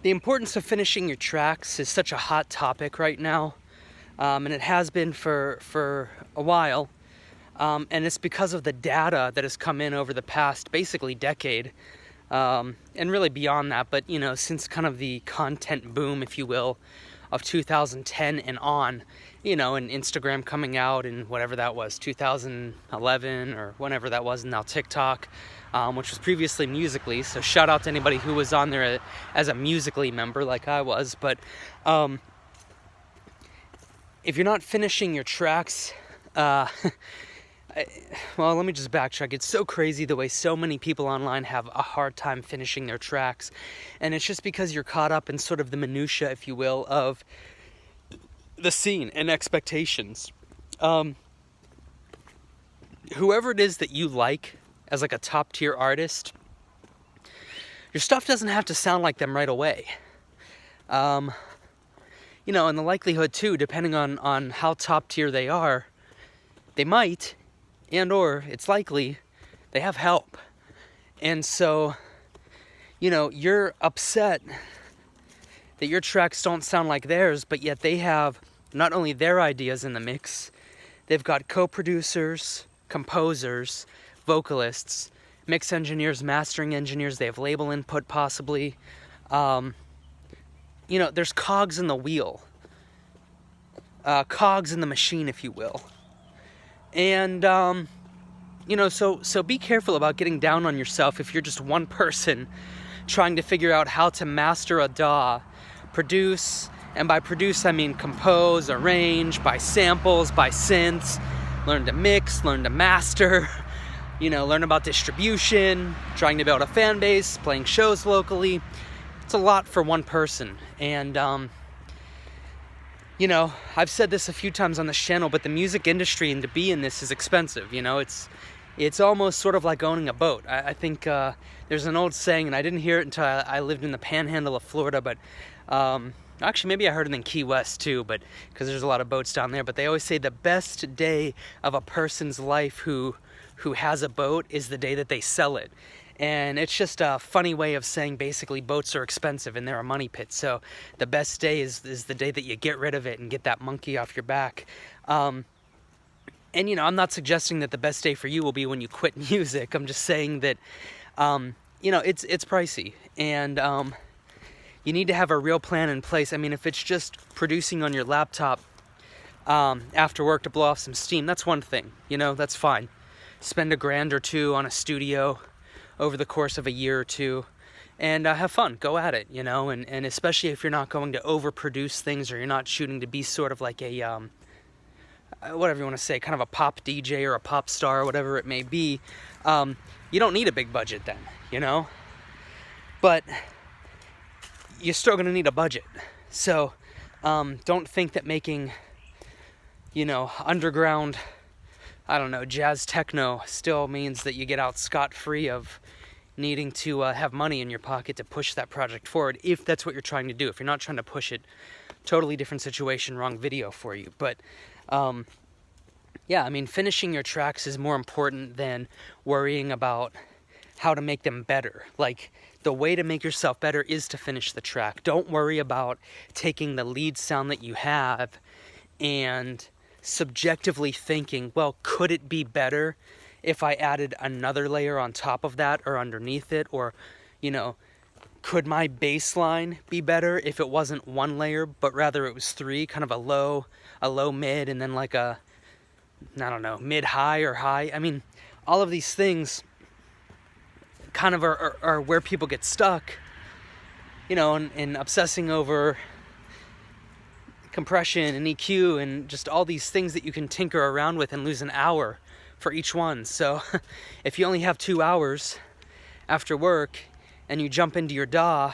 The importance of finishing your tracks is such a hot topic right now, and it has been for a while. And it's because of the data that has come in over the past basically decade, and really beyond that. But since kind of the content boom, if you will, of 2010 and on, and Instagram coming out in whatever that was, 2011 or whenever that was, and now TikTok, which was previously Musical.ly. So shout out to anybody who was on there as a Musical.ly member like I was. But if you're not finishing your tracks, well, let me just backtrack. It's so crazy the way so many people online have a hard time finishing their tracks. And it's just because you're caught up in sort of the minutia, if you will, of the scene and expectations. Whoever it is that you like as like a top tier artist, your stuff doesn't have to sound like them right away. And the likelihood too, depending on how top tier they are, they might, and or it's likely they have help. And so, you're upset that your tracks don't sound like theirs, but yet they have not only their ideas in the mix, they've got co-producers, composers, vocalists, mix engineers, mastering engineers, they have label input possibly. There's cogs in the wheel, cogs in the machine, if you will. And, so be careful about getting down on yourself if you're just one person trying to figure out how to master a DAW, produce, and by produce I mean compose, arrange, buy samples, buy synths, learn to mix, learn to master, learn about distribution, trying to build a fan base, playing shows locally. It's a lot for one person. And, I've said this a few times on this channel, but the music industry and to be in this is expensive. It's almost sort of like owning a boat. I think there's an old saying, and I didn't hear it until I lived in the panhandle of Florida, but actually maybe I heard it in Key West too, but because there's a lot of boats down there. But they always say the best day of a person's life who has a boat is the day that they sell it. And it's just a funny way of saying basically boats are expensive and they're a money pit. So the best day is the day that you get rid of it and get that monkey off your back. And I'm not suggesting that the best day for you will be when you quit music. I'm just saying that, it's pricey. And you need to have a real plan in place. I mean, if it's just producing on your laptop after work to blow off some steam, that's one thing. That's fine. Spend $1,000 or $2,000 on a studio over the course of a year or two, and have fun, go at it, and especially if you're not going to overproduce things, or you're not shooting to be sort of like a, whatever you want to say, kind of a pop DJ or a pop star, or whatever it may be, you don't need a big budget then, but you're still going to need a budget. So don't think that making, underground, jazz techno still means that you get out scot-free of needing to have money in your pocket to push that project forward, if that's what you're trying to do. If you're not trying to push it, totally different situation, wrong video for you. But finishing your tracks is more important than worrying about how to make them better. Like, the way to make yourself better is to finish the track. Don't worry about taking the lead sound that you have and subjectively thinking, well, could it be better if I added another layer on top of that or underneath it? Or, could my bass line be better if it wasn't one layer, but rather it was three, kind of a low mid, and then like a, mid high or high? I mean, all of these things kind of are where people get stuck, in obsessing over compression and EQ and just all these things that you can tinker around with and lose an hour for each one. So if you only have 2 hours after work and you jump into your DAW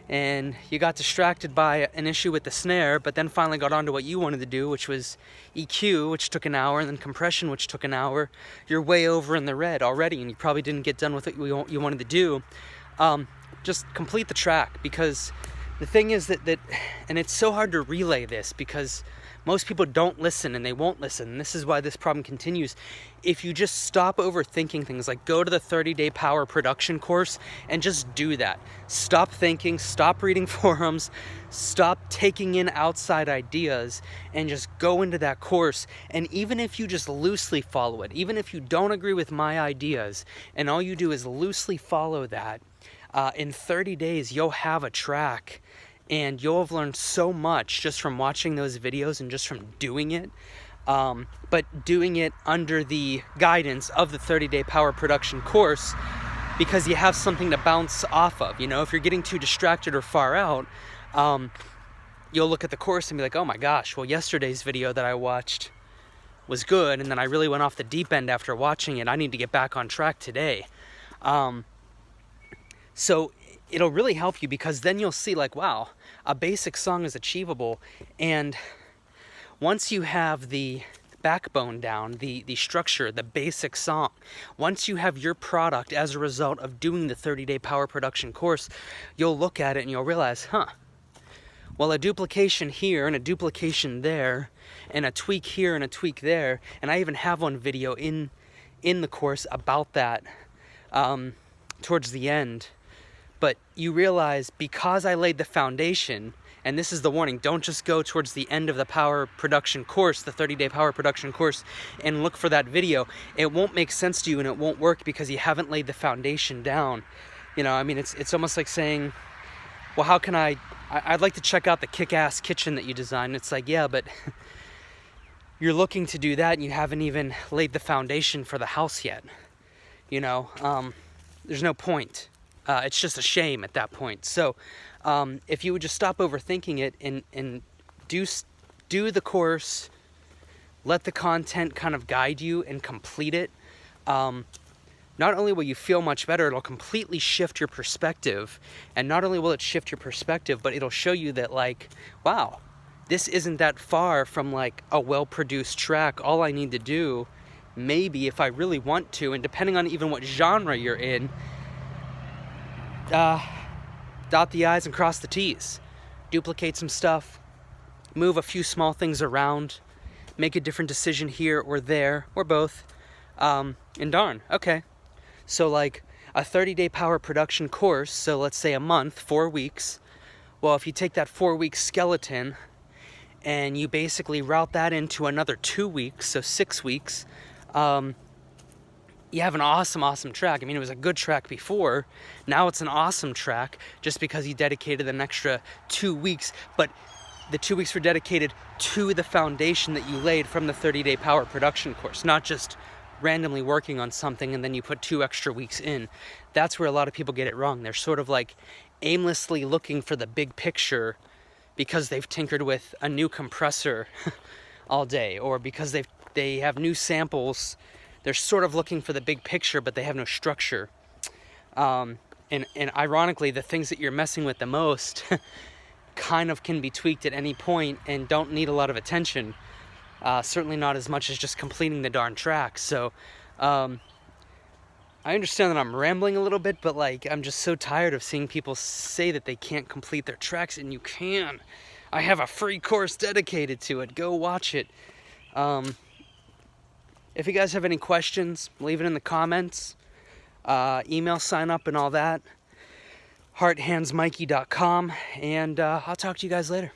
and you got distracted by an issue with the snare, but then finally got onto what you wanted to do, which was EQ, which took an hour, and then compression, which took an hour, you're way over in the red already, and you probably didn't get done with what you wanted to do. Just complete the track, because the thing is that and it's so hard to relay this, because Most people don't listen, and they won't listen. And this is why this problem continues. If you just stop overthinking things, like go to the 30-day power production course and just do that. Stop thinking, stop reading forums, stop taking in outside ideas, and just go into that course. And even if you just loosely follow it, even if you don't agree with my ideas, and all you do is loosely follow that, in 30 days you'll have a track, and you'll have learned so much just from watching those videos and just from doing it. But doing it under the guidance of the 30-day power production course, because you have something to bounce off of. You know, if you're getting too distracted or far out, you'll look at the course and be like, oh my gosh, well, yesterday's video that I watched was good, and then I really went off the deep end after watching it. I need to get back on track today. So it'll really help you, because then you'll see, like, wow, a basic song is achievable. And once you have the backbone down, the structure, the basic song, once you have your product as a result of doing the 30-day power production course, you'll look at it and you'll realize, well, a duplication here and a duplication there, and a tweak here and a tweak there, and I even have one video in the course about that towards the end. But you realize, because I laid the foundation, and this is the warning, don't just go towards the end of the power production course, the 30-day power production course, and look for that video. It won't make sense to you, and it won't work because you haven't laid the foundation down. You know, I mean, it's almost like saying, well, how can I'd like to check out the kick-ass kitchen that you designed. It's like, yeah, but you're looking to do that and you haven't even laid the foundation for the house yet. You know, there's no point. It's just a shame at that point. So if you would just stop overthinking it and do the course, let the content kind of guide you and complete it, not only will you feel much better, it'll completely shift your perspective. And not only will it shift your perspective, but it'll show you that, like, wow, this isn't that far from like a well-produced track. All I need to do, maybe if I really want to, and depending on even what genre you're in, dot the I's and cross the T's. Duplicate some stuff, move a few small things around, make a different decision here or there, or both, and darn, okay. So like a 30-day power production course, so let's say a month, 4 weeks. Well, if you take that 4-week skeleton and you basically route that into another 2 weeks, so 6 weeks, you have an awesome track. I mean, it was a good track before. Now it's an awesome track just because you dedicated an extra 2 weeks. But the 2 weeks were dedicated to the foundation that you laid from the 30-day power production course, not just randomly working on something and then you put 2 extra weeks in. That's where a lot of people get it wrong. They're sort of like aimlessly looking for the big picture because they've tinkered with a new compressor all day, or because they have new samples. They're sort of looking for the big picture, but they have no structure. And ironically, the things that you're messing with the most kind of can be tweaked at any point and don't need a lot of attention. Certainly not as much as just completing the darn track. So I understand that I'm rambling a little bit, but like, I'm just so tired of seeing people say that they can't complete their tracks, and you can. I have a free course dedicated to it. Go watch it. If you guys have any questions, leave it in the comments. Email sign up and all that. hearthandsmikey.com, and I'll talk to you guys later.